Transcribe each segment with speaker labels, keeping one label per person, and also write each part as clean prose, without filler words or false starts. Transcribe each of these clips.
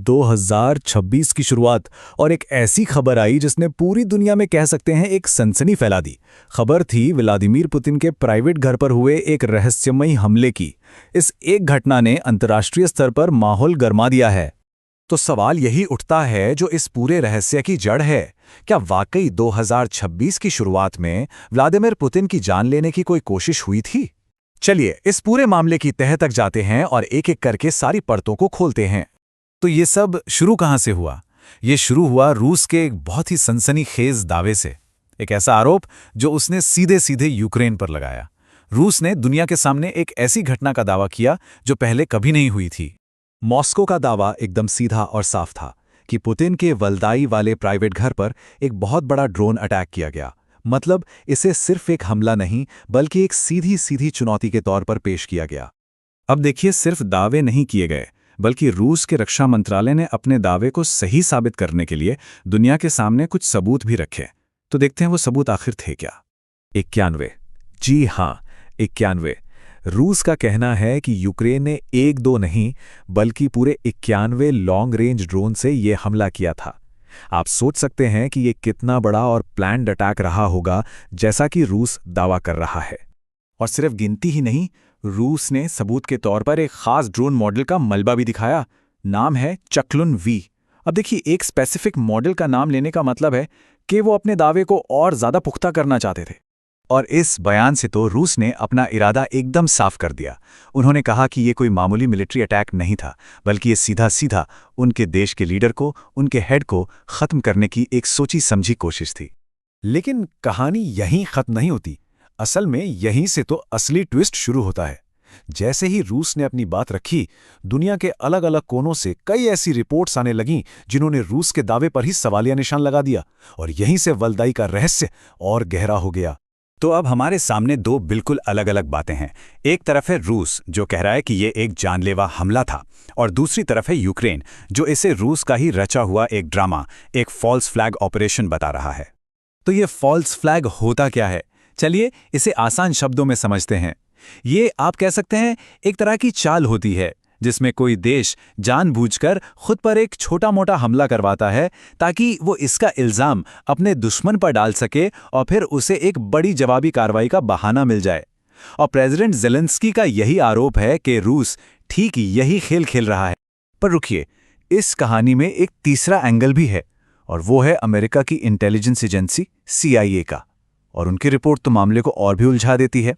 Speaker 1: 2026 की शुरुआत और एक ऐसी खबर आई जिसने पूरी दुनिया में कह सकते हैं एक सनसनी फैला दी। खबर थी व्लादिमीर पुतिन के प्राइवेट घर पर हुए एक रहस्यमयी हमले की। इस एक घटना ने अंतर्राष्ट्रीय स्तर पर माहौल गरमा दिया है।
Speaker 2: तो सवाल यही उठता है जो इस पूरे रहस्य की जड़ है। क्या वाकई 2026 की शुरुआत में व्लादिमीर पुतिन की जान लेने की कोई कोशिश हुई थी? चलिए इस पूरे मामले की तह तक जाते हैं और एक एक करके सारी परतों को खोलते हैं।
Speaker 1: तो ये सब शुरू कहाँ से हुआ? ये शुरू हुआ रूस के एक बहुत ही सनसनीखेज दावे से। एक ऐसा आरोप जो उसने सीधे सीधे यूक्रेन पर लगाया। रूस ने दुनिया के सामने एक ऐसी घटना का दावा किया जो पहले कभी नहीं हुई थी।
Speaker 2: मॉस्को का दावा एकदम सीधा और साफ था कि पुतिन के वल्दाई वाले प्राइवेट घर पर एक बहुत बड़ा ड्रोन अटैक किया गया। मतलब इसे सिर्फ एक हमला नहीं बल्कि एक सीधी सीधी चुनौती के तौर पर पेश किया गया।
Speaker 1: अब देखिए, सिर्फ दावे नहीं किए गए बल्कि रूस के रक्षा मंत्रालय ने अपने दावे को सही साबित करने के लिए दुनिया के सामने कुछ सबूत भी रखे। तो देखते हैं वो सबूत आखिर थे क्या।
Speaker 2: 91। जी हाँ, 91। रूस का कहना है कि यूक्रेन ने एक दो नहीं बल्कि पूरे 91 लॉन्ग रेंज ड्रोन से ये हमला किया था। आप सोच सकते हैं कि ये कितना बड़ा और प्लान्ड अटैक रहा होगा जैसा कि रूस दावा कर रहा है।
Speaker 1: और सिर्फ गिनती ही नहीं, रूस ने सबूत के तौर पर एक खास ड्रोन मॉडल का मलबा भी दिखाया। नाम है चक्लुन वी। अब देखिए, एक स्पेसिफिक मॉडल का नाम लेने का मतलब है कि वो अपने दावे को और ज्यादा पुख्ता करना चाहते थे।
Speaker 2: और इस बयान से तो रूस ने अपना इरादा एकदम साफ कर दिया। उन्होंने कहा कि ये कोई मामूली मिलिट्री अटैक नहीं था बल्कि ये सीधा सीधा उनके देश के लीडर को, उनके हेड को खत्म करने की एक सोची समझी कोशिश थी।
Speaker 1: लेकिन कहानी यहीं खत्म नहीं होती। असल में यहीं से तो असली ट्विस्ट शुरू होता है। जैसे ही रूस ने अपनी बात रखी, दुनिया के अलग अलग कोनों से कई ऐसी रिपोर्ट्स आने लगीं जिन्होंने रूस के दावे पर ही सवालिया निशान लगा दिया। और यहीं से वल्दाई का रहस्य और गहरा हो गया।
Speaker 2: तो अब हमारे सामने दो बिल्कुल अलग अलग बातें हैं। एक तरफ है रूस जो कह रहा है कि ये एक जानलेवा हमला था, और दूसरी तरफ है यूक्रेन जो इसे रूस का ही रचा हुआ एक ड्रामा, एक फॉल्स फ्लैग ऑपरेशन बता रहा है।
Speaker 1: तो ये फॉल्स फ्लैग होता क्या है? चलिए इसे आसान शब्दों में समझते हैं। ये आप कह सकते हैं एक तरह की चाल होती है जिसमें कोई देश जानबूझकर खुद पर एक छोटा मोटा हमला करवाता है ताकि वो इसका इल्जाम अपने दुश्मन पर डाल सके और फिर उसे एक बड़ी जवाबी कार्रवाई का बहाना मिल जाए। और प्रेसिडेंट ज़ेलेंस्की का यही आरोप है कि रूस ठीक यही खेल खेल रहा है।
Speaker 2: पर रुकिए, इस कहानी में एक तीसरा एंगल भी है, और वो है अमेरिका की इंटेलिजेंस एजेंसी CIA का। और उनकी रिपोर्ट तो मामले को और भी उलझा देती है।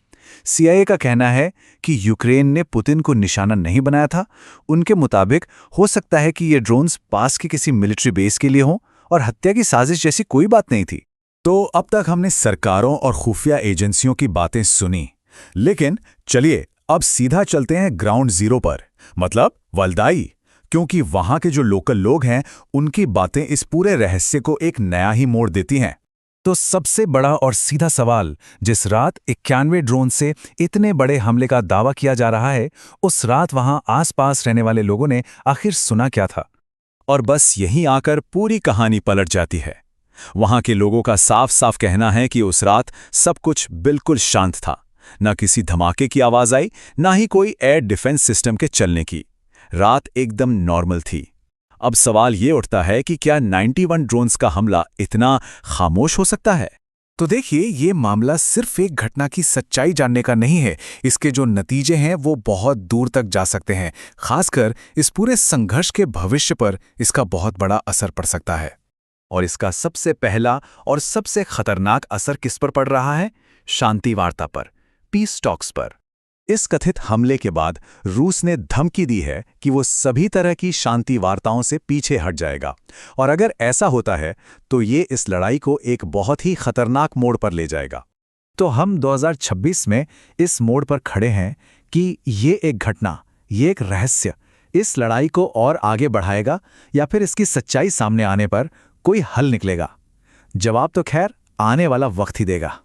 Speaker 2: CIA का कहना है कि यूक्रेन ने पुतिन को निशाना नहीं बनाया था। उनके मुताबिक हो सकता है कि ये ड्रोन्स पास के किसी मिलिट्री बेस के लिए हों और हत्या की साजिश जैसी कोई बात नहीं थी। तो अब तक हमने सरकारों और खुफिया एजेंसियों की बातें सुनी, लेकिन चलिए अब सीधा चलते हैं ग्राउंड जीरो पर, मतलब वल्दाई, क्योंकि वहां के जो लोकल लोग हैं उनकी बातें इस पूरे रहस्य को एक नया ही मोड़ देती हैं।
Speaker 1: तो सबसे बड़ा और सीधा सवाल, जिस रात 91 ड्रोन से इतने बड़े हमले का दावा किया जा रहा है, उस रात वहां आसपास रहने वाले लोगों ने आखिर सुना क्या था?
Speaker 2: और बस यहीं आकर पूरी कहानी पलट जाती है। वहां के लोगों का साफ साफ कहना है कि उस रात सब कुछ बिल्कुल शांत था। न किसी धमाके की आवाज आई, ना ही कोई एयर डिफेंस सिस्टम के चलने की। रात एकदम नॉर्मल थी। अब सवाल ये उठता है कि क्या 91 ड्रोन्स का हमला इतना खामोश हो सकता है?
Speaker 1: तो देखिए, ये मामला सिर्फ एक घटना की सच्चाई जानने का नहीं है। इसके जो नतीजे हैं वो बहुत दूर तक जा सकते हैं। खासकर इस पूरे संघर्ष के भविष्य पर इसका बहुत बड़ा असर पड़ सकता है।
Speaker 2: और इसका सबसे पहला और सबसे खतरनाक असर किस पर पड़ रहा है? शांति वार्ता पर, पीस टॉक्स पर। इस कथित हमले के बाद रूस ने धमकी दी है कि वो सभी तरह की शांति वार्ताओं से पीछे हट जाएगा। और अगर ऐसा होता है तो ये इस लड़ाई को एक बहुत ही खतरनाक मोड़ पर ले जाएगा।
Speaker 1: तो हम 2026 में इस मोड़ पर खड़े हैं कि ये एक घटना, ये एक रहस्य इस लड़ाई को और आगे बढ़ाएगा या फिर इसकी सच्चाई सामने आने पर कोई हल निकलेगा। जवाब तो खैर आने वाला वक्त ही देगा।